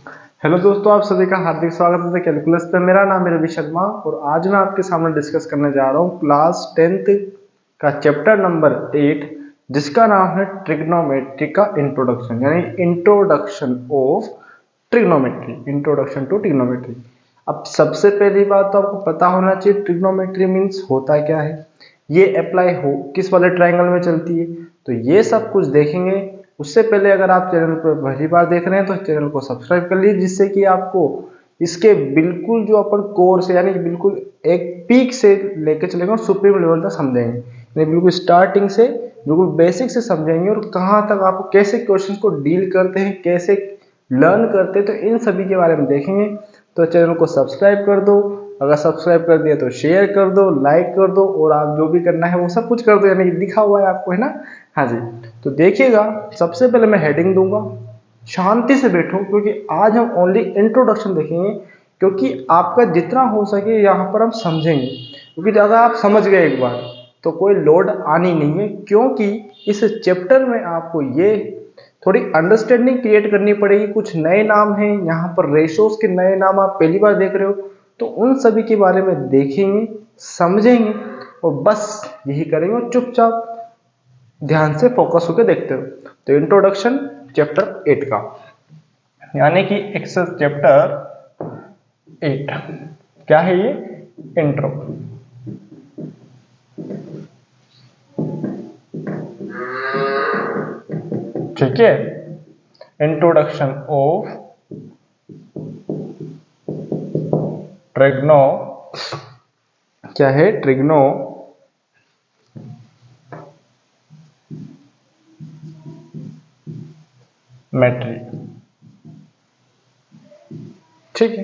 Hello दोस्तों, आप सभी का हार्दिक स्वागत है कैलकुलस पे। मेरा नाम है रवि शर्मा और आज मैं आपके सामने डिस्कस करने जा रहा हूँ क्लास 10th का चैप्टर नंबर 8 जिसका नाम है ट्रिग्नोमेट्री का इंट्रोडक्शन, यानी introduction of trigonometry, introduction to trigonometry. अब सबसे पहली बात तो आपको पता होना चाहिए ट्रिग्नोमेट्री मीन्स होता क्या है, ये अप्लाई हो किस वाले ट्राइंगल में चलती है, तो ये सब कुछ देखेंगे। उससे पहले अगर आप चैनल पर पहली बार देख रहे हैं तो चैनल को सब्सक्राइब कर लीजिए, जिससे कि आपको इसके बिल्कुल जो अपन कोर्स यानी कि बिल्कुल एक पीक से लेकर चलेंगे और सुप्रीम लेवल तक समझेंगे, यानी बिल्कुल स्टार्टिंग से बिल्कुल बेसिक से समझेंगे और कहाँ तक आपको कैसे क्वेश्चन को डील करते हैं, कैसे लर्न करते हैं, तो इन सभी के बारे में देखेंगे। तो चैनल को सब्सक्राइब कर दो, अगर सब्सक्राइब कर दिया तो शेयर कर दो, लाइक कर दो और आप जो भी करना है वो सब कुछ कर दो, यानी कि लिखा हुआ है आपको, है ना। हाँ जी, तो देखिएगा, सबसे पहले मैं हेडिंग दूंगा, शांति से बैठो क्योंकि आज हम ओनली इंट्रोडक्शन देखेंगे, क्योंकि आपका जितना हो सके यहाँ पर हम समझेंगे, क्योंकि अगर आप समझ गए एक बार तो कोई लोड आनी नहीं है, क्योंकि इस चैप्टर में आपको ये थोड़ी अंडरस्टैंडिंग क्रिएट करनी पड़ेगी। कुछ नए नाम हैं यहाँ पर, रेशोस के नए नाम आप पहली बार देख रहे हो, तो उन सभी के बारे में देखेंगे, समझेंगे और बस यही करेंगे और चुपचाप ध्यान से फोकस होकर देखते हो। तो इंट्रोडक्शन चैप्टर 8 का, यानी कि एक्सेस चैप्टर 8 क्या है ये, इंट्रो। ठीक है, इंट्रोडक्शन ऑफ ट्रिग्नो, क्या है, ट्रिग्नो मेट्री। ठीक है,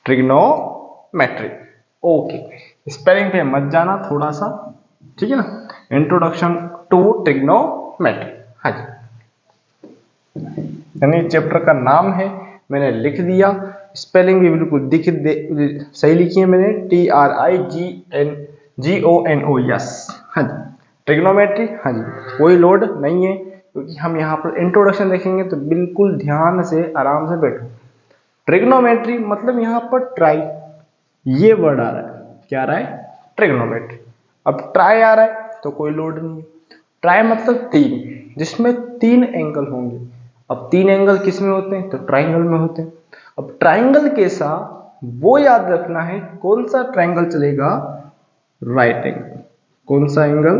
ट्रिग्नोमेट्री। ओके, स्पेलिंग पे मत जाना थोड़ा सा, ठीक है ना। इंट्रोडक्शन टू ट्रिग्नोमेट्री, हाँ जी, यानी चैप्टर का नाम है, मैंने लिख दिया। स्पेलिंग भी बिल्कुल सही लिखी है मैंने, TRIGNGONO, हाँ जी, ट्रिग्नोमेट्री। हाँ जी, कोई लोड नहीं है क्योंकि हम यहाँ पर इंट्रोडक्शन देखेंगे, तो बिल्कुल ध्यान से आराम से बैठो। ट्रिग्नोमेट्री मतलब यहाँ पर ट्राई, ये वर्ड आ रहा है, क्या आ रहा है, ट्रिग्नोमेट्री। अब ट्राई आ रहा है तो कोई लोड नहीं है। ट्राई मतलब तीन, जिसमें तीन एंगल होंगे। अब तीन एंगल किस में होते हैं, तो ट्राइंगल में होते हैं। अब ट्राइंगल कैसा, वो याद रखना है, कौन सा ट्राइंगल चलेगा, राइट एंगल। कौन सा angle,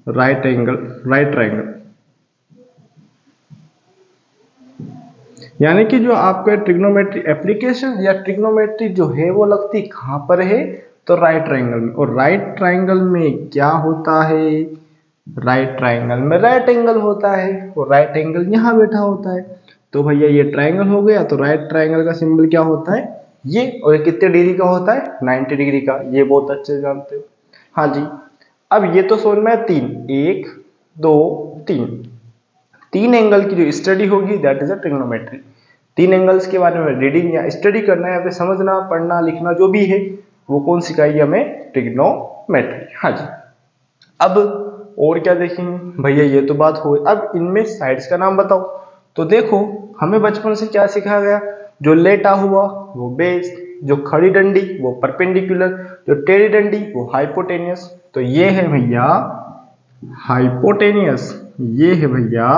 right angle, right triangle. यानी कि जो आपका ट्रिग्नोमेट्री एप्लीकेशन या ट्रिग्नोमेट्री जो है वो लगती कहाँ पर है, तो राइट ट्राइंगल में। और राइट ट्राइंगल में क्या होता है, राइट ट्राइंगल में राइट एंगल होता है, और राइट एंगल यहाँ बैठा होता है। तो भैया ये ट्राइंगल हो गया, तो राइट ट्राइंगल का सिंबल क्या होता है, ये। और ये कितने डिग्री का होता है, 90 डिग्री का, ये बहुत अच्छे से जानते हो। हाँ जी, अब ये तो समझ में आया, तीन, एक दो तीन, तीन एंगल की जो स्टडी होगी दैट इज अ ट्रिग्नोमेट्री। तीन एंगल्स के बारे में रीडिंग या स्टडी करना है या फिर समझना, पढ़ना, लिखना जो भी है, वो कौन सिखाएगी हमें, ट्रिग्नोमेट्री। हाँ जी, अब और क्या देखेंगे भैया, ये तो बात हो। अब इनमें साइड्स का नाम बताओ, तो देखो हमें बचपन से क्या सिखाया गया, जो लेटा हुआ वो बेस, जो खड़ी डंडी वो परपेंडिकुलर, जो टेढ़ी डंडी वो हाइपोटेनियस। तो ये है भैया हाइपोटेनियस, ये है भैया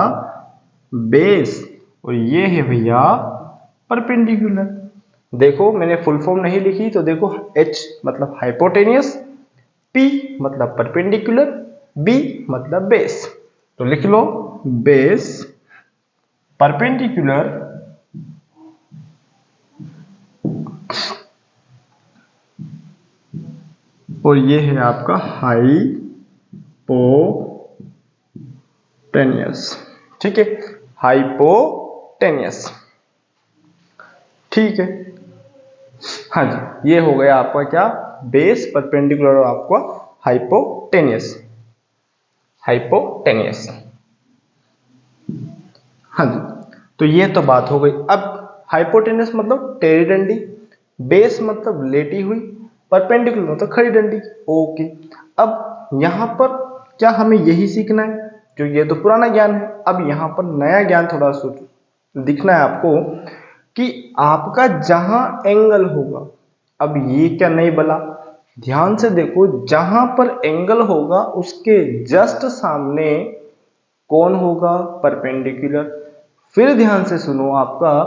बेस, और ये है भैया परपेंडिकुलर। देखो मैंने फुल फॉर्म नहीं लिखी, तो देखो H मतलब हाइपोटेनियस, P मतलब परपेंडिकुलर, B मतलब बेस। तो लिख लो बेस, परपेंडिकुलर, और ये है आपका हाइपोटेनियस। ठीक है, हाइपोटेनियस, ठीक है। हाँ जी, ये हो गया आपका क्या, बेस, परपेंडिकुलर और आपका हाइपोटेनियस, हाइपोटेनियस। हाँ जी, तो ये तो बात हो गई। अब हाइपोटेनियस मतलब टेढ़ी डंडी, बेस मतलब लेटी हुई, परपेंडिकुलर मतलब खड़ी डंडी। ओके, अब यहाँ पर क्या हमें यही सीखना है, जो ये तो पुराना ज्ञान है। अब यहाँ पर नया ज्ञान थोड़ा दिखना है आपको। कि आपका जहां एंगल होगा, अब ये क्या नहीं बोला, ध्यान से देखो, जहां पर एंगल होगा उसके जस्ट सामने कौन होगा, परपेंडिकुलर। फिर ध्यान से सुनो आपका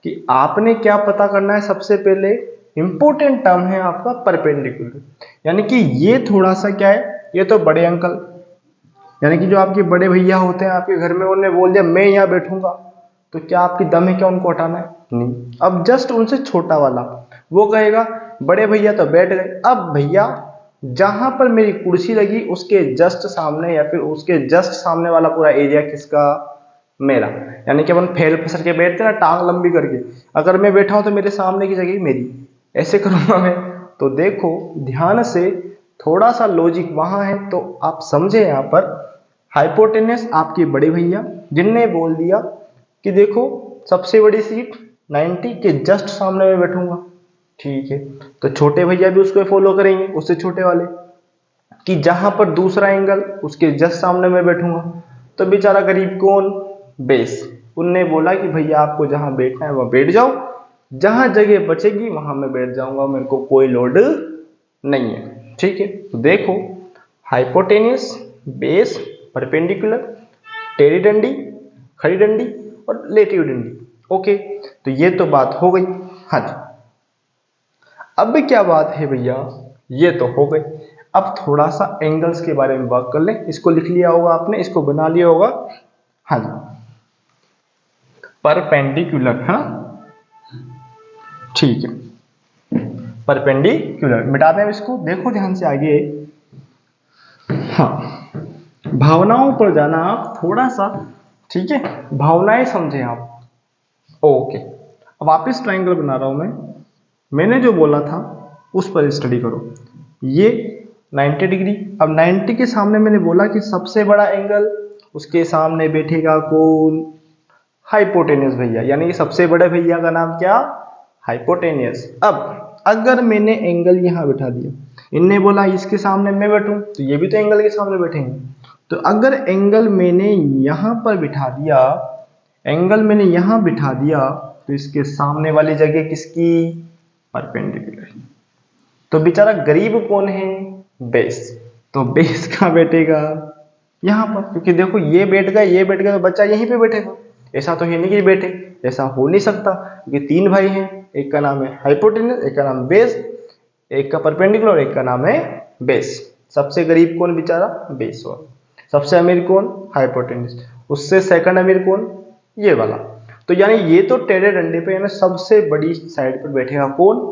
कि आपने क्या पता करना है, सबसे पहले इंपॉर्टेंट टर्म है आपका परपेंडिकुलर, यानी कि ये थोड़ा सा क्या है, ये तो बड़े अंकल यानी कि जो आपके बड़े भैया होते हैं आपके घर में, उन्होंने बोल दिया मैं यहाँ बैठूंगा, तो क्या आपकी दम है क्या उनको हटाना है, नहीं। अब जस्ट उनसे छोटा वाला वो कहेगा बड़े भैया तो बैठ गए, अब भैया जहां पर मेरी कुर्सी लगी उसके जस्ट सामने या फिर उसके जस्ट सामने वाला पूरा एरिया किसका, मेरा। यानी कि अपन फैल फिसल के बैठते हैं ना, टांग लंबी करके, अगर मैं बैठा हूं तो मेरे सामने की जगह मेरी, ऐसे करूंगा मैं। तो देखो ध्यान से, थोड़ा सा लॉजिक वहां है, तो आप समझे यहाँ पर हाइपोटेनस आपके बड़े भैया जिनने बोल दिया कि देखो सबसे बड़ी सीट 90 के जस्ट सामने में बैठूंगा, ठीक है। तो छोटे भैया भी उसको फॉलो करेंगे, उससे छोटे वाले, कि जहां पर दूसरा एंगल उसके जस्ट सामने में बैठूंगा। तो बेचारा गरीब कौन, बेस, उनने बोला कि भैया आपको जहां बैठना है वहां बैठ जाओ, जहां जगह बचेगी वहां मैं बैठ जाऊंगा, मेरे को कोई लोड नहीं है, ठीक है। तो देखो हाइपोटेनियस, बेस, परपेंडिकुलर, टेढ़ी डंडी, खड़ी डंडी और लेटी हुई डंडी, ओके। तो ये तो बात हो गई। हाँ जी, अब क्या बात है भैया, ये तो हो गई। अब थोड़ा सा एंगल्स के बारे में बात कर लें, इसको लिख लिया होगा आपने, इसको बना लिया होगा। हाँ जी, परपेंडिकुलर है ना, ठीक है, परपेंडिकुलर मिटा दें इसको, देखो ध्यान से आगे। हाँ, भावनाओं पर जाना आप थोड़ा सा, ठीक है, भावनाएं समझे आप, ओके। अब वापिस ट्राइंगल बना रहा हूं मैंने जो बोला था उस पर स्टडी करो। ये 90 डिग्री, अब 90 के सामने मैंने बोला कि सबसे बड़ा एंगल, उसके सामने बैठेगा कौन, हाइपोटेनियस भैया, यानी कि सबसे बड़े भैया का नाम क्या, हाइपोटेनियस। अब अगर मैंने एंगल यहां बैठा दिया, इनने बोला इसके सामने मैं बैठूं, तो ये भी तो एंगल के सामने बैठेंगे। तो अगर एंगल मैंने यहां पर बिठा दिया, एंगल मैंने यहां बिठा दिया, तो इसके सामने वाली जगह किसकी, परपेंडिकुलर। तो बेचारा गरीब कौन है, बेस। तो बेस कहां बैठेगा, यहां पर, क्योंकि देखो ये बैठ गया ये बैठ गया, तो बच्चा यहीं पे बैठेगा। ऐसा तो है नहीं कि बैठे, ऐसा हो नहीं सकता, क्योंकि तीन भाई हैं, एक का नाम है हाइपोटेनस, एक का नाम है बेस, एक का परपेंडिकुलर, एक का नाम है बेस। सबसे गरीब कौन बेचारा, बेस वाला। सबसे अमीर कौन, हाइपोटेनस। उससे सेकंड अमीर कौन, ये वाला। तो यानी ये तो टेढ़े डंडे पे, यानी सबसे बड़ी साइड पर बैठेगा कौन,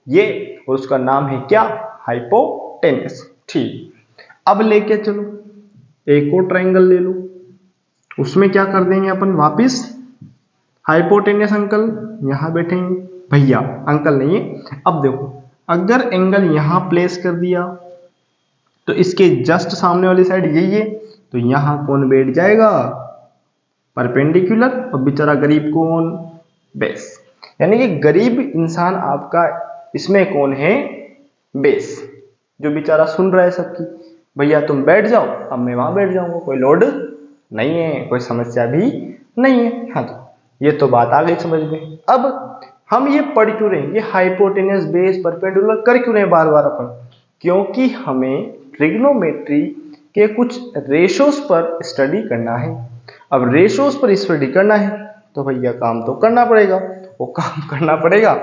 ये, और उसका नाम है क्या, हाइपोटेनस, ठीक। अब लेके चलो एक और ट्राइंगल ले लो, उसमें क्या कर देंगे अपन, वापिस हाइपोटेनियस अंकल यहां बैठेंगे, भैया अंकल नहीं है। अब देखो अगर एंगल यहां प्लेस कर दिया, तो इसके जस्ट सामने वाली साइड यही है, तो यहां कौन बैठ जाएगा, परपेंडिकुलर, और बेचारा गरीब कौन, बेस। यानी कि गरीब इंसान आपका इसमें कौन है, बेस, जो बेचारा सुन रहा है सबकी, भैया तुम बैठ जाओ, अब मैं वहां बैठ जाऊंगा, कोई लोड नहीं है, कोई समस्या भी नहीं है। हाँ जी, ये तो बात आ गई समझ में। अब हम ये पढ़ क्यों रहे हैं, ये हाइपोटेनस, बेस, परपेंडिकुलर कर क्यों रहे हैं बार बार अपन, क्योंकि हमें ट्रिग्नोमेट्री के कुछ रेशोस पर स्टडी करना है। अब रेशोस पर स्टडी करना है तो भैया काम तो करना पड़ेगा, वो काम करना पड़ेगा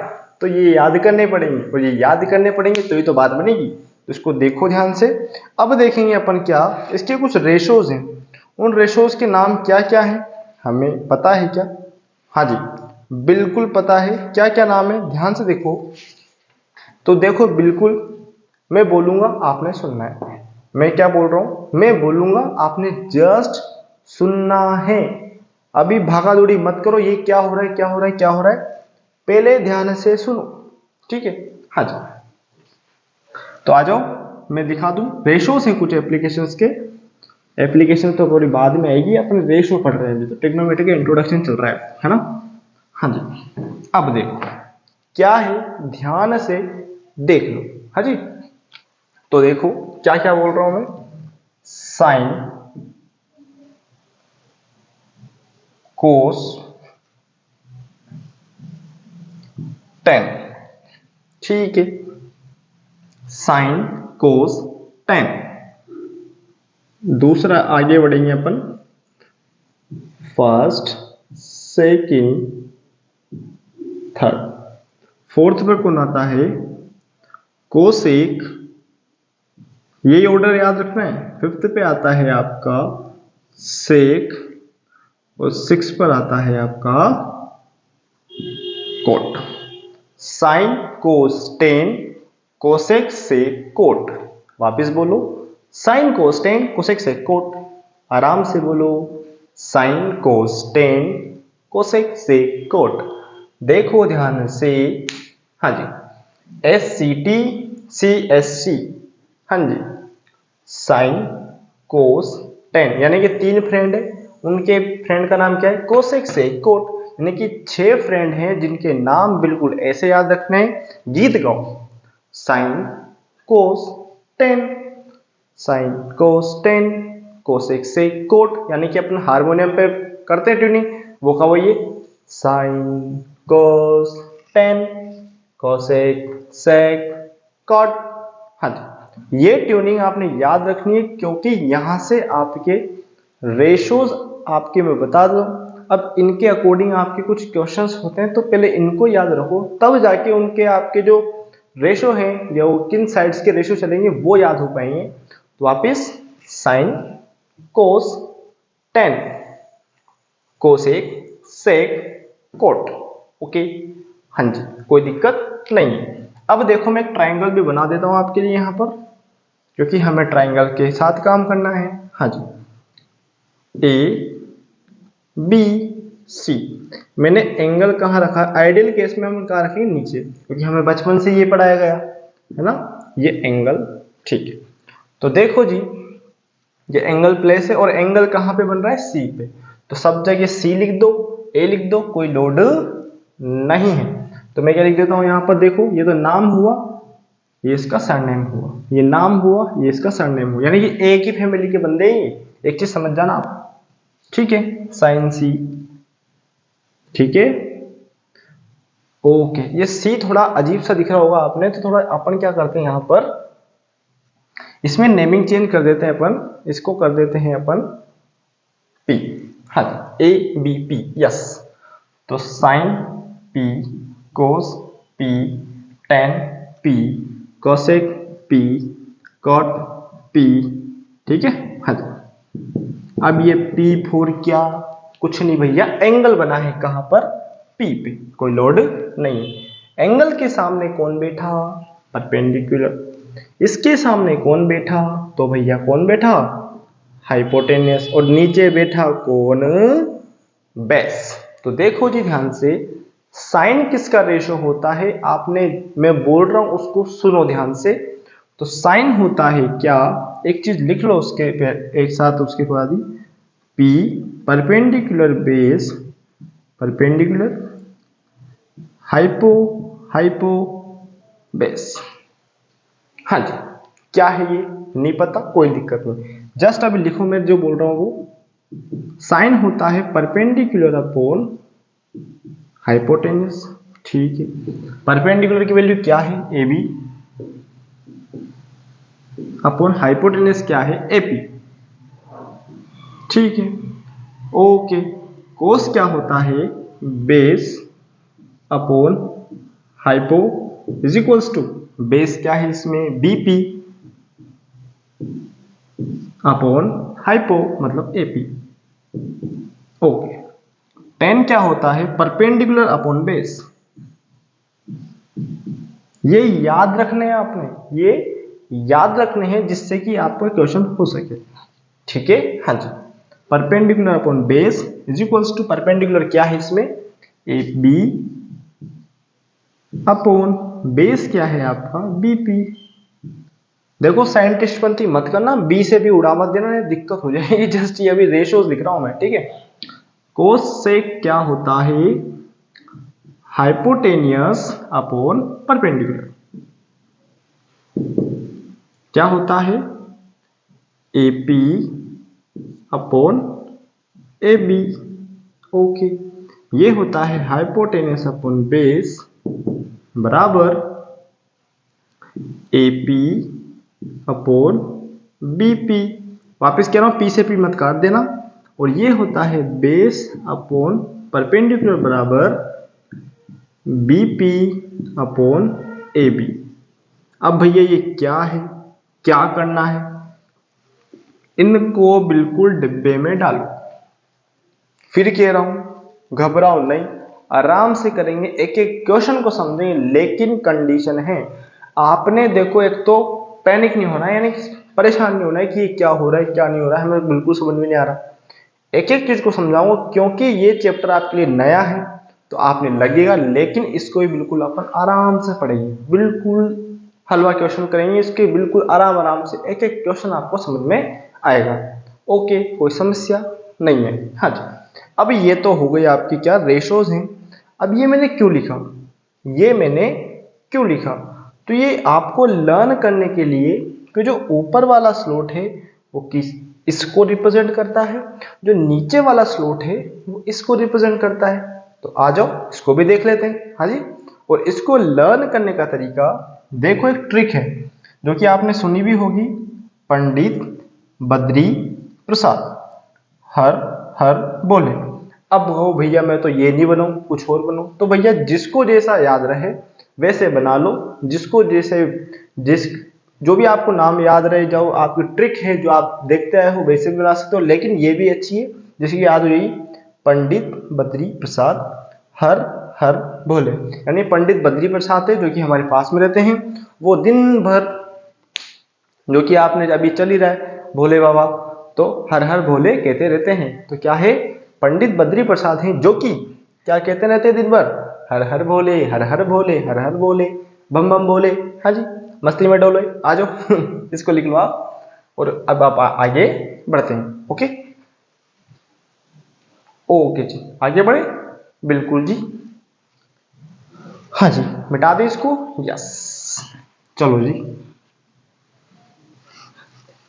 तो ये याद करने पड़ेंगे, और ये याद करने पड़ेंगे तो ये तो बात बनेगी। तो इसको देखो ध्यान से। अब देखेंगे अपन क्या, इसके कुछ रेशोज हैं, उन रेशोज के नाम क्या क्या है, हमें पता है क्या, हाँ जी बिल्कुल पता है, क्या क्या नाम है, ध्यान से देखो। तो देखो बिल्कुल मैं बोलूंगा आपने सुनना है, मैं क्या बोल रहा हूं, मैं बोलूंगा आपने जस्ट सुनना है। अभी भागा दौड़ी मत करो, ये क्या हो रहा है क्या हो रहा है क्या हो रहा है, पहले ध्यान से सुनो, ठीक है। हाँ जी, तो आ जाओ मैं दिखा दूं, रेशोस हैं कुछ एप्लीकेशंस के, एप्लीकेशन तो थोड़ी बाद में आएगी, अपन रेशो पढ़ रहे हैं अभी, तो ट्रिग्नोमेट्री का इंट्रोडक्शन चल रहा है ना। हाँ जी, अब देखो क्या है, ध्यान से देख लो। हाँ जी, तो देखो क्या क्या बोल रहा हूं मैं, साइन, कोस, ठीक है, साइन कोस टेन। दूसरा आगे बढ़ेंगे अपन, फर्स्ट सेकंड थर्ड। फोर्थ पे कौन आता है, कोसेक, ये ऑर्डर याद रखना है। फिफ्थ पे आता है आपका सेक, और सिक्स पर आता है आपका cot. Sine cos tan cosec से कोट। वापिस बोलो, साइन कोस टेन कोसेक से कोट। आराम से बोलो, साइन कोस टेन कोसेक से कोट। देखो ध्यान से, हाँ जी, SCT CSC, हाँ जी, साइन कोस टेन, यानी कि 3 फ्रेंड है, उनके फ्रेंड का नाम क्या है, कोसेक से कोट। यानी कि 6 फ्रेंड हैं जिनके नाम बिल्कुल ऐसे याद रखने हैं, गीत गाओ, sign cos ten, sign cos tan cosec से कोट। यानी कि अपन हारमोनियम पे करते हैं ट्यूनिंग, वो का वही है, sine cos tan cosec sec cot. हाँ जी, ये ट्यूनिंग आपने याद रखनी है, क्योंकि यहां से आपके रेशोज आपके मैं बता दूं। अब इनके अकॉर्डिंग आपके कुछ क्वेश्चंस होते हैं, तो पहले इनको याद रखो, तब जाके उनके आपके जो रेशो हैं या किन साइड्स के रेशो चलेंगे वो याद हो पाएंगे। तो वापिस, sine cos tan cosec sec cot. Okay, हाँ जी, कोई दिक्कत नहीं है। अब देखो, मैं एक ट्राइंगल भी बना देता हूं आपके लिए यहां पर, क्योंकि हमें ट्राइंगल के साथ काम करना है। हाँ जी, ABC। मैंने एंगल कहाँ रखा, आइडियल केस में हम कहाँ रखेंगे, नीचे, क्योंकि हमें बचपन से ये पढ़ाया गया है ना, ये एंगल। ठीक है, तो देखो जी, ये एंगल प्लेस है और एंगल कहाँ पे बन रहा है, C पे। तो सब जगह C लिख दो, A लिख दो, कोई लोड नहीं है। तो मैं क्या लिख देता हूं यहां पर, देखो, ये तो नाम हुआ, ये इसका सरनेम हुआ, ये नाम हुआ, ये इसका सरनेम हुआ, यानी कि एक ही फैमिली के बंदे ही। एक चीज समझ जाना आप, ठीक है, साइन C, ठीक है, ओके। ये C थोड़ा अजीब सा दिख रहा होगा आपने, तो थोड़ा अपन क्या करते हैं यहां पर, इसमें नेमिंग चेंज कर देते हैं अपन, इसको कर देते हैं अपन P। हाँ, ABP, यस। तो sine P cos P tan P cosec P cot P, ठीक है। हाँ, अब ये P4 क्या, कुछ नहीं भैया, एंगल बना है कहां पर, P पे, कोई लोड नहीं। एंगल के सामने कौन बैठा, परपेंडिकुलर। इसके सामने कौन बैठा, तो भैया कौन बैठा, हाइपोटेनियस। और नीचे बैठा कौन, बेस। तो देखो जी ध्यान से, साइन किसका रेशो होता है, आपने, मैं बोल रहा हूं उसको सुनो ध्यान से। तो साइन होता है क्या, एक चीज लिख लो उसके एक साथ, उसके बाद ही, P perpendicular base, perpendicular hypo base. हाँ जी, क्या है ये, नहीं पता, कोई दिक्कत नहीं, जस्ट अभी लिखो, मैं जो बोल रहा हूं वो, साइन होता है परपेंडिकुलर अपॉन हाइपोटेन्यूस, ठीक है। परपेंडिकुलर की वैल्यू क्या है, AB, अपॉन हाइपोटेन्यूस क्या है, AP, ठीक है, ओके। कोस क्या होता है, base upon hypo is equals to, base क्या है इसमें, BP अपॉन हाइपो मतलब AP, ओके। टेन क्या होता है, परपेंडिकुलर अपॉन बेस। ये याद रखने हैं आपने, ये याद रखने हैं जिससे कि आपको क्वेश्चन हो सके, ठीक है। हाँ जी, perpendicular upon base is equals to, perpendicular क्या है इसमें, AB अपॉन बेस क्या है आपका, BP। देखो साइंटिस्ट बनती मत करना, B से भी उड़ा मत देना, दिक्कत हो जाएगी। जस्ट ये अभी रेशोज लिख रहा हूं मैं, ठीक है। कोस से क्या होता है, हाइपोटेनियस अपॉन परपेंडिकुलर, क्या होता है, AP अपॉन AB, ओके। ये होता है हाइपोटेनियस अपॉन बेस बराबर A P upon B P. वापिस कह रहा हूं, पी से पी मत काट देना। और ये होता है बेस अपॉन परपेंडिकुलर बराबर B P upon A B. अब भैया ये क्या है, क्या करना है, इनको बिल्कुल डिब्बे में डालो। फिर कह रहा हूं घबराओ नहीं, आराम से करेंगे, एक एक क्वेश्चन को समझेंगे। लेकिन कंडीशन है, आपने देखो एक तो पैनिक नहीं होना है, यानी कि परेशान नहीं होना है कि क्या हो रहा है क्या नहीं हो रहा है, हमें बिल्कुल समझ में नहीं आ रहा। एक एक चीज को समझाऊंगा, क्योंकि ये चैप्टर आपके लिए नया है तो आपने लगेगा, लेकिन इसको भी बिल्कुल अपन आराम से पढ़ेंगे, बिल्कुल हलवा क्वेश्चन करेंगे इसके, बिल्कुल आराम आराम से एक एक क्वेश्चन आपको समझ में आएगा। ओके, कोई समस्या नहीं है। हाँ जी, अब ये तो हो गई आपकी क्या रेशोज हैं। अब ये मैंने क्यों लिखा, ये मैंने क्यों लिखा, तो ये आपको लर्न करने के लिए कि जो ऊपर वाला स्लॉट है वो किस इसको रिप्रेजेंट करता है, जो नीचे वाला स्लॉट है वो इसको रिप्रेजेंट करता है। तो आ जाओ इसको भी देख लेते हैं। हाँ जी, और इसको लर्न करने का तरीका देखो, एक ट्रिक है जो कि आपने सुनी भी होगी, पंडित बद्री प्रसाद हर हर बोले। अब हो भैया मैं तो ये नहीं बनाऊं, कुछ और बनाऊं, तो भैया जिसको जैसा याद रहे वैसे बना लो, जिसको जैसे जिस जो भी आपको नाम याद रहे, जो आपकी ट्रिक है जो आप देखते आए हो वैसे भी बना सकते हो। लेकिन ये भी अच्छी है, जैसे कि याद रही पंडित बद्री प्रसाद हर हर भोले, यानी पंडित बद्री प्रसाद है जो कि हमारे पास में रहते हैं, वो दिन भर जो कि आपने अभी चल ही रहा है भोले बाबा, तो हर हर भोले कहते रहते हैं। तो क्या है, पंडित बद्री प्रसाद हैं जो कि क्या कहते रहते हैं दिन भर, हर हर भोले हर हर भोले हर हर भोले बम बम भोले। हाँ जी, मस्ती में डोलो, आ जाओ इसको लिख लो आप। और अब आप आगे बढ़ते हैं। ओके ओके जी, आगे बढ़े, बिल्कुल जी। हाँ जी, मिटा दे इसको, यस। चलो जी,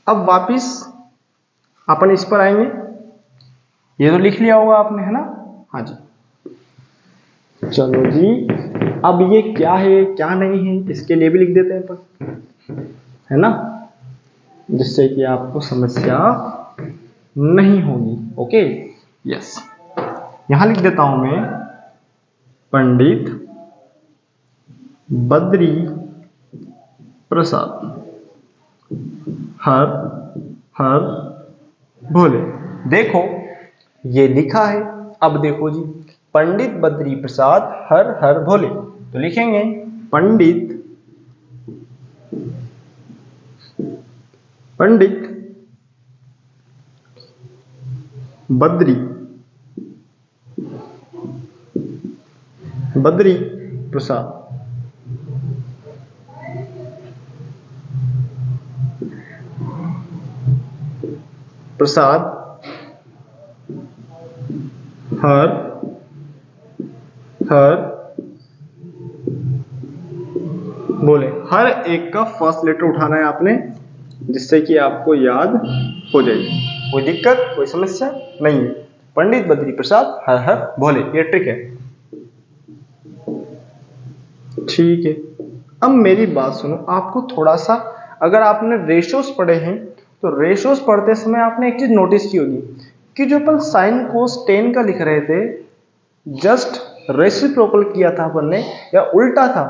अब वापिस अपन इस पर आएंगे। ये तो लिख लिया होगा आपने, है ना। हाँ जी, चलो जी, अब ये क्या है क्या नहीं है इसके लिए भी लिख देते हैं अपन, है ना, जिससे कि आपको समस्या नहीं होगी। ओके यस, यहां लिख देता हूं मैं पंडित बद्री प्रसाद हर हर भोले। देखो ये लिखा है, अब देखो जी, पंडित बद्री प्रसाद हर हर भोले, तो लिखेंगे पंडित पंडित बद्री बद्री प्रसाद प्रसाद हर हर बोले। हर एक का फर्स्ट लेटर उठाना है आपने, जिससे कि आपको याद हो जाएगी। कोई दिक्कत कोई समस्या नहीं है। पंडित बद्री प्रसाद हर हर भोले, ये ट्रिक है। ठीक है, अब मेरी बात सुनो, आपको थोड़ा सा, अगर आपने रेशोस पढ़े हैं तो रेशोस पढ़ते समय आपने एक चीज नोटिस की होगी कि जो अपन साइन कोस टेन का लिख रहे थे, जस्ट रेसिप्रोकल किया था अपन ने, या उल्टा था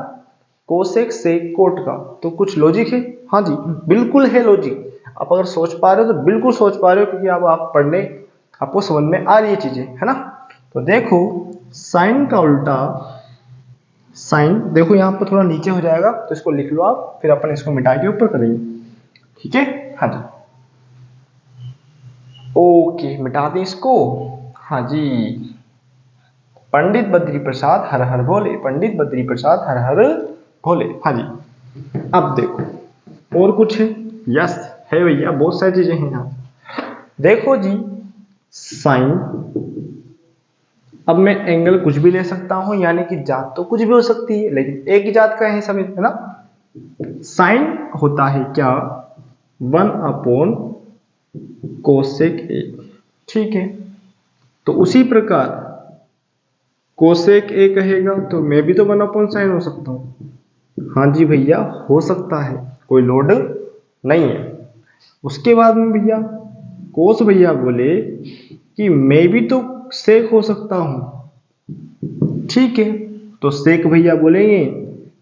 कोसेक सेक कोट का, तो कुछ लॉजिक है। हाँ जी, बिल्कुल है लॉजिक। आप अगर सोच पा रहे हो तो बिल्कुल सोच पा रहे हो, क्योंकि अब आप पढ़ने आपको समझ में आ रही है चीजें, है ना। तो देखो साइन का उल्टा, साइन देखो यहाँ पर थोड़ा नीचे हो जाएगा, तो इसको लिख लो आप, फिर अपन इसको मिटा के ऊपर करेंगे। ठीक है, हाँ जी, ओके, मिटा दें इसको। हाँ जी, पंडित बद्री प्रसाद हर हर भोले, पंडित बद्री प्रसाद हर हर भोले। हाँ जी, अब देखो और कुछ है, यस है भैया, बहुत सारी चीजें हैं यहाँ। देखो जी, साइन, अब मैं एंगल कुछ भी ले सकता हूं, यानी कि जात तो कुछ भी हो सकती है, लेकिन एक ही जात का है सभी, है ना। साइन होता है क्या, 1 कोसेक ए। ठीक है, तो उसी प्रकार कोसेक ए कहेगा तो मैं भी तो 1 साइन हो सकता हूं, हाँ जी भैया हो सकता है, कोई लोड नहीं है। उसके बाद में भैया कोस भैया बोले कि मैं भी तो सेक हो सकता हूँ। ठीक है, तो सेक भैया बोलेंगे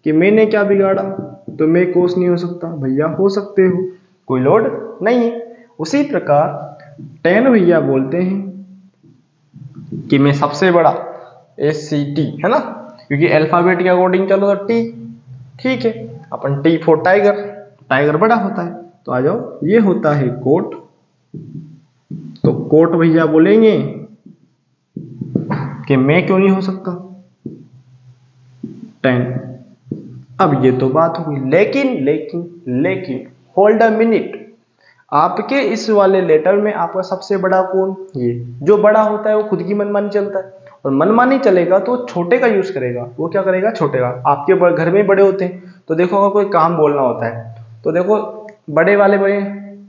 कि मैंने क्या बिगाड़ा, तो मैं कोस नहीं हो सकता। भैया हो सकते हो, कोई लोड नहीं है। उसी प्रकार टेन भैया बोलते हैं कि मैं सबसे बड़ा, एस सी टी है ना, क्योंकि अल्फाबेट के अकॉर्डिंग चलो तो टी। ठीक है, अपन टी फॉर टाइगर, टाइगर बड़ा होता है। तो आ जाओ, ये होता है कोट। तो कोट भैया बोलेंगे कि मैं क्यों नहीं हो सकता, 10। अब ये तो बात हो गई, लेकिन लेकिन लेकिन होल्ड अ मिनट, आपके इस वाले लेटर में आपका सबसे बड़ा कौन, ये जो बड़ा होता है वो खुद की मनमानी चलता है, और मनमानी चलेगा तो छोटे का यूज करेगा। वो क्या करेगा, छोटे का। आपके घर में बड़े होते हैं, तो देखो अगर कोई काम बोलना होता है तो देखो बड़े वाले बड़े,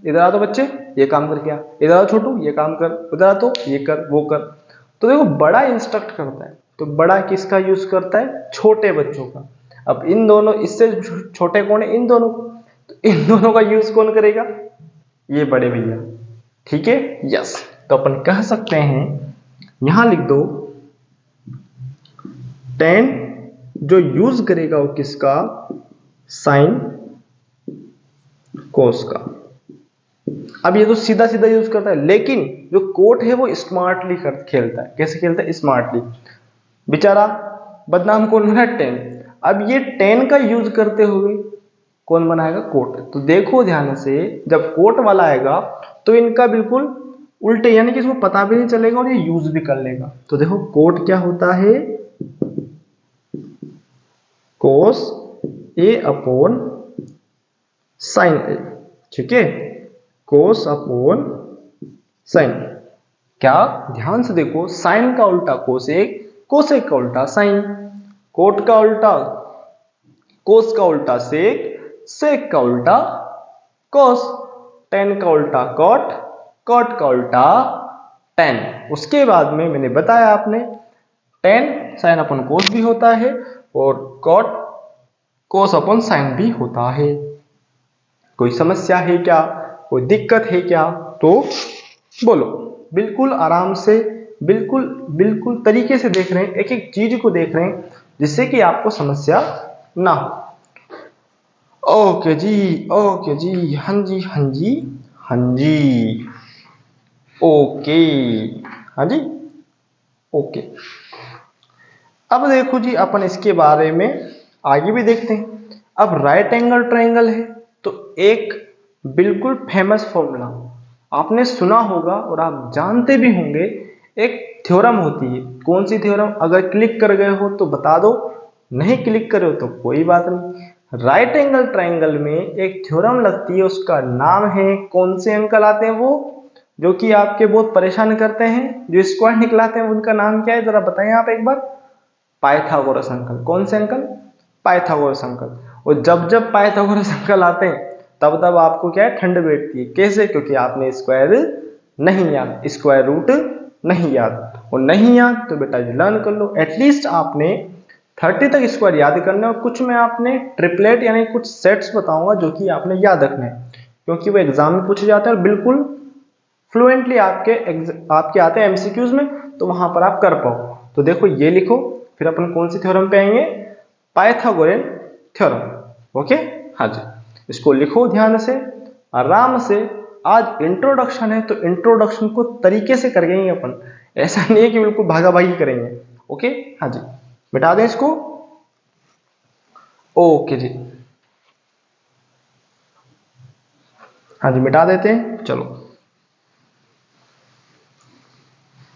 इधर आ तो बच्चे ये काम करके आ, इधर आ छोटू ये काम कर, उधर आ तो ये कर वो कर। तो देखो बड़ा इंस्ट्रक्ट करता है, तो बड़ा किसका यूज करता है, छोटे बच्चों का। अब इन दोनों, इससे छोटे कौन है, इन दोनों, तो इन दोनों का यूज कौन करेगा, ये बड़े भैया। ठीक है, यस। तो अपन कह सकते हैं, यहां लिख दो 10 जो यूज करेगा वो किसका, साइन कोस का। अब ये तो सीधा सीधा यूज करता है, लेकिन जो कोट है वो स्मार्टली खेलता है। कैसे खेलता है, स्मार्टली। बेचारा बदनाम कौन बना, 10। अब ये 10 का यूज करते हुए कौन बनाएगा, कोट। तो देखो ध्यान से, जब कोट वाला आएगा तो इनका बिल्कुल उल्टे, यानी कि इसको पता भी नहीं चलेगा और ये यूज भी कर लेगा। तो देखो कोट क्या होता है, कोस ए अपॉन साइन ए। ठीक है, कोस अपॉन साइन। क्या, ध्यान से देखो, साइन का उल्टा कोसेक, कोसेक का उल्टा साइन, कोट का उल्टा कोस का उल्टा सेक, सेक का उल्टा कोस, टेन का उल्टा कॉट, कॉट का उल्टा टेन। उसके बाद में मैंने बताया आपने, टेन साइन अपन कोस भी होता है और कॉट कोस अपन साइन भी होता है। कोई समस्या है क्या, कोई दिक्कत है क्या, तो बोलो। बिल्कुल आराम से, बिल्कुल बिल्कुल तरीके से देख रहे हैं, एक एक चीज को देख रहे हैं, जिससे कि आपको समस्या ना हो। ओके जी, ओके जी, हाँ जी हाँ जी हाँ जी, ओके, हाँ जी, ओके। अब देखो जी, अपन इसके बारे में आगे भी देखते हैं। अब राइट एंगल ट्रायंगल है, तो एक बिल्कुल फेमस फॉर्मूला आपने सुना होगा और आप जानते भी होंगे, एक थ्योरम होती है। कौन सी थ्योरम, अगर क्लिक कर गए हो तो बता दो, नहीं क्लिक करे हो तो कोई बात नहीं। राइट एंगल ट्रायंगल में एक थ्योरम लगती है, उसका नाम है, कौन से अंकल आते हैं वो जो कि आपके बहुत परेशान करते हैं, जो स्क्वायर निकलाते हैं, उनका नाम क्या है, जरा बताएं आप एक बार। Pythagoras uncle. कौन से अंकल, पाइथागोरस अंकल। और जब जब पाइथागोरस अंकल आते हैं तब तब आपको क्या है, ठंड बैठती है। कैसे, क्योंकि आपने स्क्वायर नहीं याद, स्क्वायर रूट नहीं याद, और नहीं याद तो बेटा लर्न कर लो। एटलीस्ट आपने 30 तक स्क्वायर याद करना है, और कुछ में आपने ट्रिपलेट यानी कुछ सेट्स बताऊंगा जो कि आपने याद रखना है, क्योंकि वो एग्जाम में पूछे जाते हैं और बिल्कुल फ्लुएंटली आपके आते हैं एमसीक्यूज में, तो वहां पर आप कर पाओ। तो देखो ये लिखो, फिर अपन कौन सी थ्योरम पे आएंगे, पाइथागोरन थ्योरम। ओके, हाँ जी, इसको लिखो ध्यान से, आराम से। आज इंट्रोडक्शन है तो इंट्रोडक्शन को तरीके से करेंगे अपन, ऐसा नहीं है कि बिल्कुल भागा भागी करेंगे। ओके, हाँ जी, मिटा दें इसको। ओके जी, हाँ जी, मिटा देते हैं, चलो।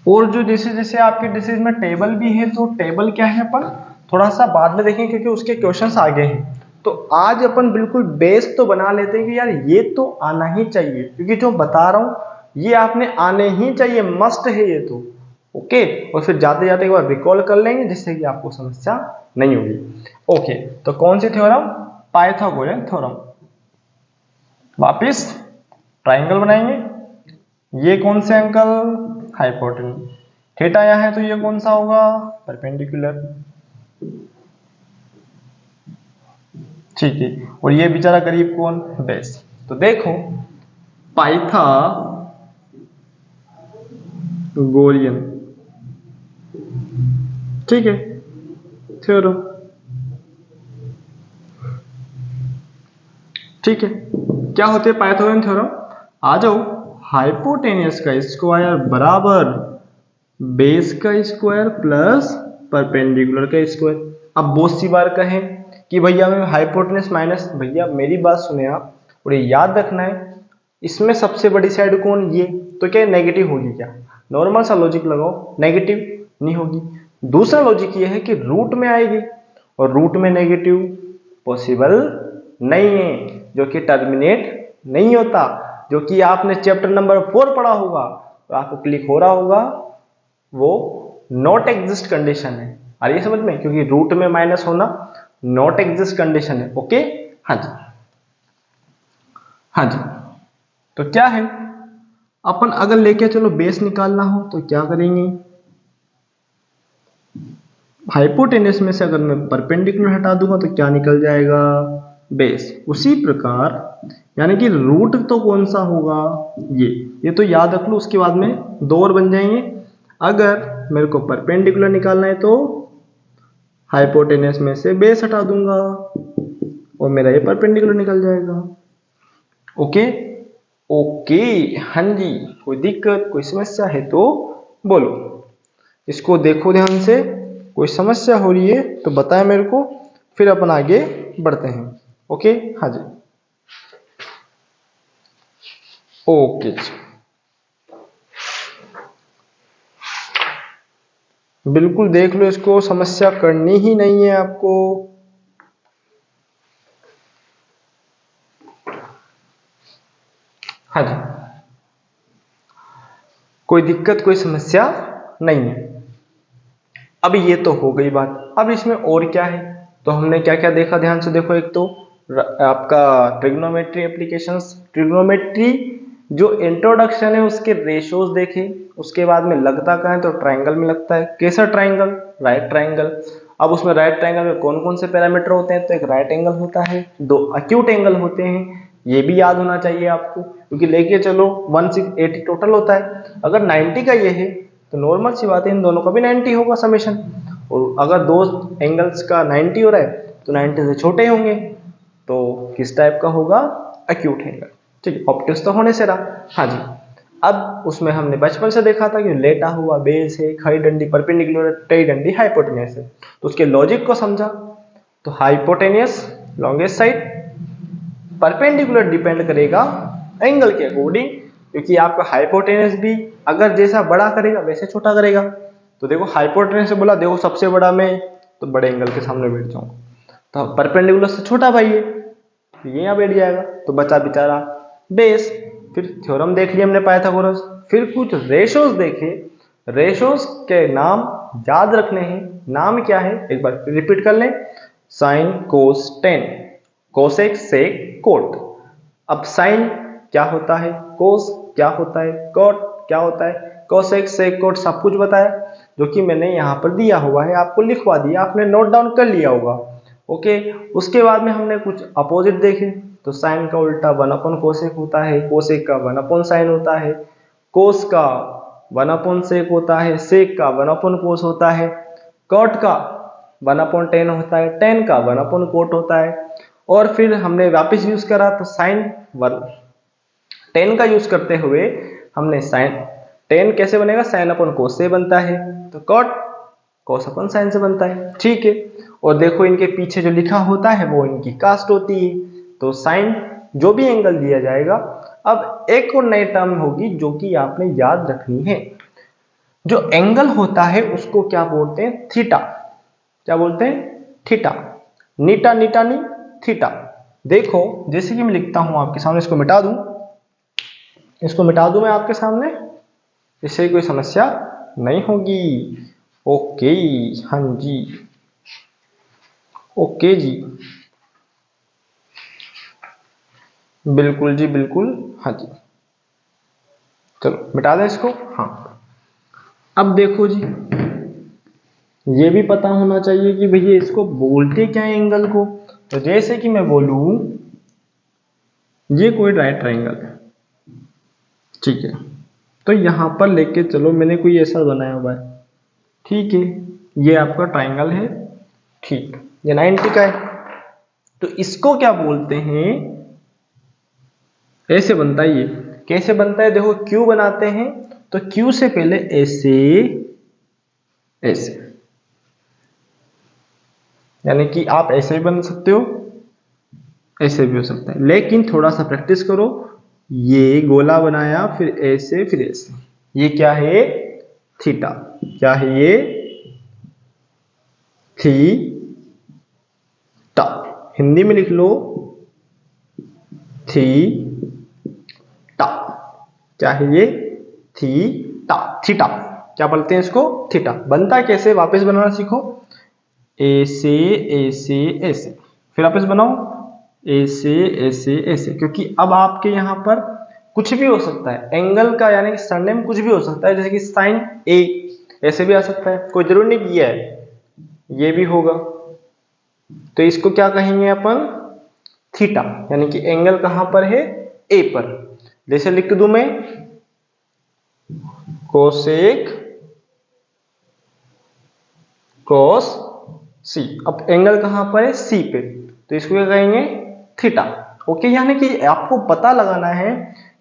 और जो जैसे जैसे आपके डिसीज में टेबल भी है, तो टेबल क्या है अपन थोड़ा सा बाद में देखेंगे, क्योंकि उसके क्वेश्चंस आगे हैं। तो आज अपन बिल्कुल बेस तो बना लेते हैं कि यार ये तो आना ही चाहिए, क्योंकि जो बता रहा हूं ये आपने आने ही चाहिए, मस्ट है ये तो। ओके, और फिर जाते जाते एक बार रिकॉल कर लेंगे, जिससे कि आपको समस्या नहीं होगी। ओके, तो कौन सी थ्योरम, पाइथागोरन थ्योरम। वापिस ट्राइंगल बनाएंगे, ये कौन से अंकल, हाइपोटेन्यूज। थीटा यहाँ है तो ये कौन सा होगा, परपेंडिकुलर। ठीक है, और ये बेचारा करीब कौन, बेस। तो देखो पाइथागोरियन, ठीक है, थ्योरम, ठीक है। क्या होते हैं पाइथागोरियन थ्योरम, आ जाओ, हाइपोटेनियस का स्क्वायर बराबर बेस का स्क्वायर प्लस परपेंडिकुलर का स्क्वायर। अब बहुत सी बार कहें कि भैया मैं हाइपोटेनस माइनस, भैया मेरी बात सुने आप, और ये याद रखना है, इसमें सबसे बड़ी साइड कौन, ये, तो क्या नेगेटिव होगी क्या, नॉर्मल सा लॉजिक लगाओ, नेगेटिव नहीं होगी। दूसरा लॉजिक ये है कि रूट में आएगी, और रूट में नेगेटिव पॉसिबल नहीं है, जो कि टर्मिनेट नहीं होता, जो कि आपने चैप्टर नंबर 4 पढ़ा होगा, तो आपको क्लिक हो रहा होगा, वो नॉट एग्जिस्ट कंडीशन है। आ रही है समझ में, क्योंकि रूट में माइनस होना नॉट एग्जिस्ट कंडीशन है। ओके, हाँ जी, हाँ जी। तो क्या है, अपन अगर लेके चलो बेस निकालना हो तो क्या करेंगे, हाइपोटेनस में से अगर मैं परपेंडिकुलर हटा दूंगा तो क्या निकल जाएगा, बेस। उसी प्रकार यानी कि रूट तो कौन सा होगा, ये तो याद रख लो, उसके बाद में दो और बन जाएंगे। अगर मेरे को परपेंडिकुलर निकालना है तो हाइपोटेनस में से बेस हटा दूंगा और मेरा ये परपेंडिकुलर निकल जाएगा। ओके, ओके, हाँ जी। कोई दिक्कत, कोई समस्या है तो बोलो, इसको देखो ध्यान से, कोई समस्या हो रही है तो बताएं मेरे को, फिर अपन आगे बढ़ते हैं। ओके, हाँ जी, ओके जी, बिल्कुल देख लो, इसको समस्या करनी ही नहीं है आपको। हाँ जी, कोई दिक्कत, कोई समस्या नहीं है। अब ये तो हो गई बात, अब इसमें और क्या है, तो हमने क्या क्या देखा, ध्यान से देखो। एक तो आपका ट्रिग्नोमेट्री एप्लीकेशंस, ट्रिग्नोमेट्री जो इंट्रोडक्शन है उसके रेशियोज देखे, उसके बाद में लगता कहाँ है, तो ट्राइंगल में लगता है। कैसा ट्राइंगल, राइट ट्राइंगल। अब उसमें राइट ट्राइंगल में कौन कौन से पैरामीटर होते हैं, तो एक राइट एंगल होता है, दो अक्यूट एंगल होते हैं, ये भी याद होना चाहिए आपको, क्योंकि लेके चलो 180 टोटल होता है, अगर 90 का ये है तो नॉर्मल सी बात है, इन दोनों का भी 90 होगा समेशन, और अगर दो एंगल्स का 90 हो रहा है तो 90 से छोटे होंगे, तो किस टाइप का होगा, एक्यूट एंगल। ठीक है, ऑप्टिक्स तो होने से रहा। हाँ जी, अब उसमें हमने बचपन से देखा था कि लेटा हुआ बेस है, खड़ी डंडी परपेंडिकुलर, टेढ़ी डंडी हाइपोटेनियस है, तो उसके लॉजिक को समझा। तो hypotenuse longest side, perpendicular depend करेगा एंगल के अकॉर्डिंग, क्योंकि आपका हाइपोटेनस भी अगर जैसा बड़ा करेगा वैसे छोटा करेगा। तो देखो हाइपोटेनस से बोला, देखो सबसे बड़ा मैं, तो बड़े एंगल के सामने बैठ जाऊंगा, तो परपेंडिकुलर से छोटा भाई है, तो ये यहाँ बैठ जाएगा, तो बचा बेचारा बेस। फिर थ्योरम देख लिया हमने पाइथागोरस, फिर कुछ रेशोज देखे, रेशोज के नाम याद रखने हैं। नाम क्या है, एक बार रिपीट कर लें, sine cos tan, cosec sec cot. अब साइन क्या होता है, कोस क्या होता है, कोट क्या होता है, कोसेक सेक कोट सब कुछ बताया, जो कि मैंने यहाँ पर दिया हुआ है, आपको लिखवा दिया, आपने नोट डाउन कर लिया होगा। ओके, उसके बाद में हमने कुछ अपोजिट देखे, तो साइन का उल्टा 1 कोसेक होता है, कोसेक का 1 साइन होता है, कोस का 1 सेक होता है, सेक का 1 कोस होता है, कॉट का 1/10 होता है, टेन का 1/कोट होता है। और फिर हमने वापस यूज करा तो साइन 10 का यूज करते हुए हमने साइन 10 कैसे बनेगा, साइन अपन कोस से बनता है, तो कॉट कोस अपन साइन से बनता है। ठीक है, और देखो इनके पीछे जो लिखा होता है वो इनकी कास्ट होती है, तो साइन जो भी एंगल दिया जाएगा। अब एक और नई टर्म होगी जो कि आपने याद रखनी है, जो एंगल होता है उसको क्या बोलते हैं, थीटा। क्या बोलते हैं, थीटा, नीटा नीटा नी थीटा। देखो जैसे कि मैं लिखता हूं आपके सामने, इसको मिटा दूं, इसको मिटा दूं मैं आपके सामने, इससे कोई समस्या नहीं होगी। ओके, हाँ जी, ओके जी, बिल्कुल जी बिल्कुल, हाँ जी, चलो मिटा दें इसको। हाँ, अब देखो जी, ये भी पता होना चाहिए कि भैया इसको बोलते क्या है एंगल को, तो जैसे कि मैं बोलूं ये कोई राइट ट्रायंगल है, ठीक है, तो यहां पर लेके चलो, मैंने कोई ऐसा बनाया हुआ है, ठीक है, ये आपका ट्रायंगल है, ठीक, ये 90 का है। तो इसको क्या बोलते हैं, ऐसे बनता है ये, कैसे बनता है देखो, क्यू बनाते हैं तो क्यू से पहले ऐसे ऐसे, यानी कि आप ऐसे भी बन सकते हो, ऐसे भी हो सकता है, लेकिन थोड़ा सा प्रैक्टिस करो। ये गोला बनाया, फिर ऐसे फिर ऐसे, ये क्या है, थीटा, क्या है ये, थीटा, हिंदी में लिख लो थीटा, क्या है ये, थीटा, थीटा, क्या बोलते हैं इसको, थीटा। बनता कैसे, वापस बनाना सीखो, ऐसे ऐसे ऐसे, फिर वापस बनाओ ऐसे ऐसे ऐसे, क्योंकि अब आपके यहां पर कुछ भी हो सकता है एंगल का, यानी कि सरनेम कुछ भी हो सकता है, जैसे कि साइन ए ऐसे भी आ सकता है, कोई जरूर नहीं किया है, ये भी होगा। तो इसको क्या कहेंगे अपन, थीटा, यानी कि एंगल कहां पर है, ए पर। जैसे लिख दूं मैं कोसेक कॉस सी, अब एंगल कहां पर है, सी पे, तो इसको क्या कहेंगे, थीटा। ओके, यानी कि आपको पता लगाना है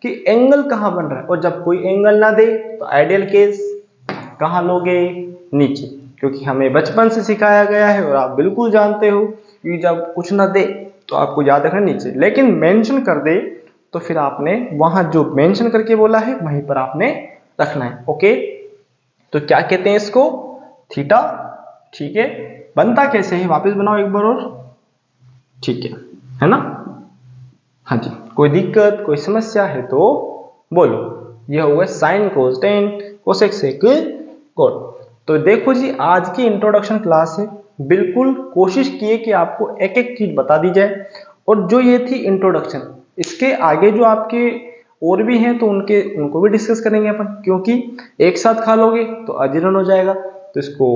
कि एंगल कहां बन रहा है, और जब कोई एंगल ना दे तो आइडियल केस कहां लोगे, नीचे, क्योंकि हमें बचपन से सिखाया गया है और आप बिल्कुल जानते हो कि जब कुछ ना दे तो आपको याद रखना नीचे, लेकिन मेंशन कर दे तो फिर आपने वहां जो मेंशन करके बोला है वहीं पर आपने रखना है। ओके, तो क्या कहते हैं इसको, थीटा, ठीक है। बनता कैसे है, वापस बनाओ एक बार और, ठीक है ना, हाँ जी, कोई दिक्कत कोई समस्या है तो बोलो। ये होगा sine cos tan cosec sec cot. तो देखो जी, आज की इंट्रोडक्शन क्लास है, बिल्कुल कोशिश किए कि आपको एक एक चीज बता दी जाए, और जो ये थी इंट्रोडक्शन, इसके आगे जो आपके और भी हैं तो उनको भी डिस्कस करेंगे अपन, क्योंकि एक साथ खा लोगे तो अजीर्ण हो जाएगा। तो इसको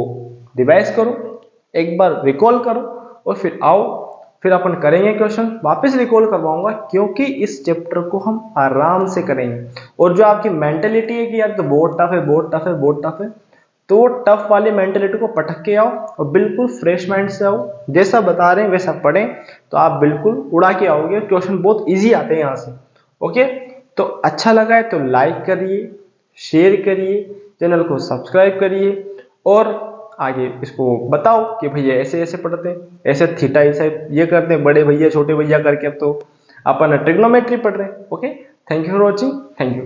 रिवाइज करो, एक बार रिकॉल करो, और फिर आओ, फिर अपन करेंगे क्वेश्चन, वापस रिकॉल करवाऊंगा, क्योंकि इस चैप्टर को हम आराम से करेंगे। और जो आपकी मेंटेलिटी है कि यार तो बहुत टफ है, बहुत टफ है, बहुत टफ है, तो टफ वाली मेंटेलिटी को पटक के आओ और बिल्कुल फ्रेश माइंड से आओ, जैसा बता रहे हैं वैसा पढ़ें, तो आप बिल्कुल उड़ा के आओगे, क्वेश्चन बहुत इजी आते हैं यहाँ से। ओके, तो अच्छा लगा है तो लाइक करिए, शेयर करिए, चैनल को सब्सक्राइब करिए, और आगे इसको बताओ कि भैया ऐसे ऐसे पढ़ते हैं, ऐसे थीटा ऐसे ये करते हैं, बड़े भैया छोटे भैया करके, अब तो अपन ट्रिग्नोमेट्री पढ़ रहे हैं। Okay, thank you for watching, thank you.